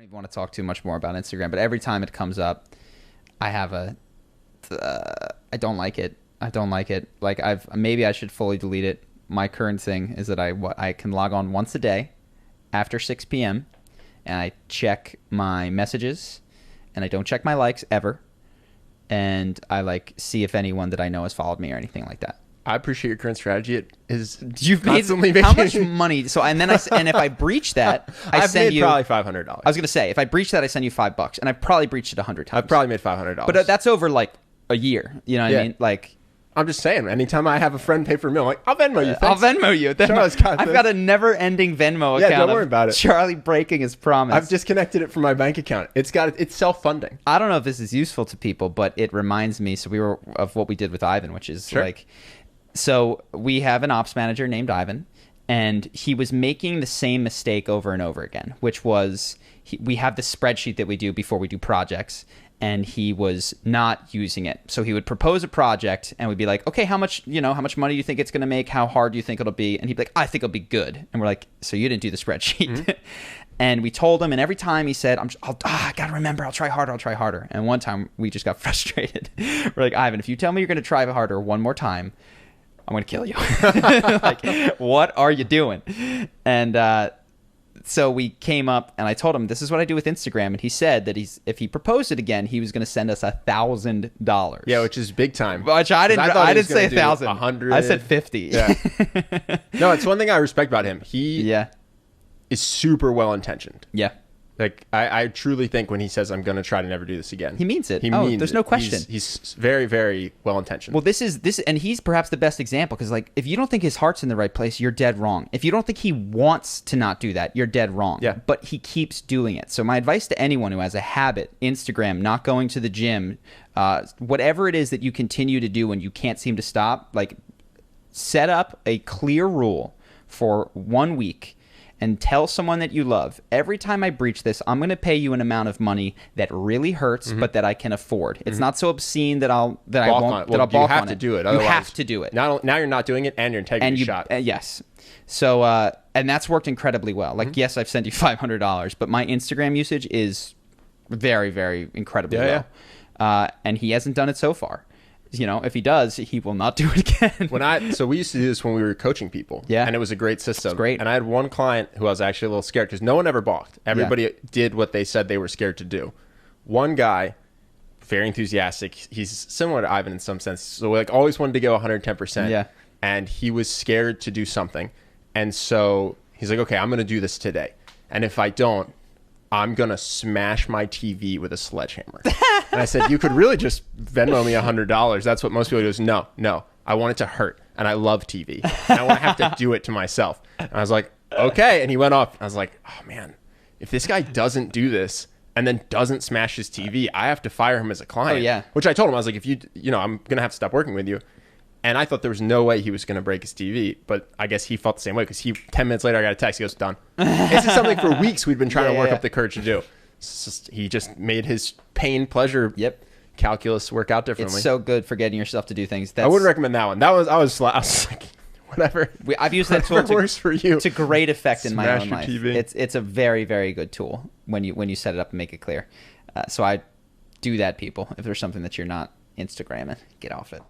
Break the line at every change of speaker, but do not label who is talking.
even want to talk too much more about Instagram, but every time it comes up, I have I don't like it. I don't like it. Like maybe I should fully delete it. My current thing is that I can log on once a day after 6 p.m. and I check my messages and I don't check my likes ever. And I see if anyone that I know has followed me or anything like that.
I appreciate your current strategy. It is
you've made how much money? So and if I breach that,
I've made probably $500.
I was gonna say if I breach that, I send you $5, and I've probably breached it 100 times.
I've probably made $500,
but that's over like a year. You know what I mean? Like
I'm just saying. Anytime I have a friend pay for a meal, I'm like, I'll Venmo you. Thanks.
I'll Venmo you. I've got a never-ending Venmo account.
Yeah, don't worry about it.
Charlie breaking his promise.
I've disconnected it from my bank account. It's self-funding.
I don't know if this is useful to people, but it reminds me. So of what we did with Ivan, which is So we have an ops manager named Ivan, and he was making the same mistake over and over again, which was we have this spreadsheet that we do before we do projects, and he was not using it. So he would propose a project, and we'd be like, okay, how much money do you think it's going to make? How hard do you think it'll be? And he'd be like, I think it'll be good. And we're like, so you didn't do the spreadsheet. Mm-hmm. And we told him, and every time he said, I got to remember, I'll try harder. And one time we just got frustrated. We're like, Ivan, if you tell me you're going to try harder one more time, I'm going to kill you. Like, what are you doing? And so we came up, and I told him, this is what I do with Instagram. And he said that if he proposed it again, he was going to send us $1,000.
Yeah, which is big time.
Which I didn't say 1,000.
100.
I said 50.
Yeah. No, it's one thing I respect about him. He is super well-intentioned.
Yeah.
Like, I truly think when he says, I'm going to try to never do this again.
He means it. There's no question.
He's very, very well-intentioned.
Well, this, and he's perhaps the best example, because, like, if you don't think his heart's in the right place, you're dead wrong. If you don't think he wants to not do that, you're dead wrong.
Yeah.
But he keeps doing it. So my advice to anyone who has a habit, Instagram, not going to the gym, whatever it is that you continue to do and you can't seem to stop, like, set up a clear rule for 1 week and tell someone that you love, every time I breach this, I'm going to pay you an amount of money that really hurts, but that I can afford. It's not so obscene that I'll balk on it.
You have to do it.
You have to do it.
Now you're not doing it, and your integrity shot.
Yes. So, and that's worked incredibly well. Like, yes, I've sent you $500, but my Instagram usage is very, very incredibly low. Yeah. And he hasn't done it so far. You know, if he does, he will not do it again.
So we used to do this when we were coaching people.
Yeah.
And it was a great system.
It's great.
And I had one client who I was actually a little scared because no one ever balked. Everybody did what they said they were scared to do. One guy, very enthusiastic. He's similar to Ivan in some sense. So like always wanted to go 110%.
Yeah.
And he was scared to do something. And so he's like, okay, I'm going to do this today. And if I don't, I'm going to smash my TV with a sledgehammer. And I said, you could really just Venmo me $100. That's what most people do. Is no, I want it to hurt. And I love TV. And I want to have to do it to myself. And I was like, okay. And he went off. I was like, oh man, if this guy doesn't do this and then doesn't smash his TV, I have to fire him as a client.
Oh, yeah.
Which I told him, I was like, if I'm going to have to stop working with you. And I thought there was no way he was going to break his TV, but I guess he felt the same way because 10 minutes later, I got a text. He goes, done. This is something for weeks we'd been trying to work up the courage to do. He just made his pain pleasure calculus work out differently.
It's so good for getting yourself to do things.
I wouldn't recommend that one. I was like, whatever.
I've used that tool
works for you.
To great effect in my own life.
TV.
It's a very, very good tool when you set it up and make it clear. So I do that, people. If there's something that you're not Instagramming, get off it.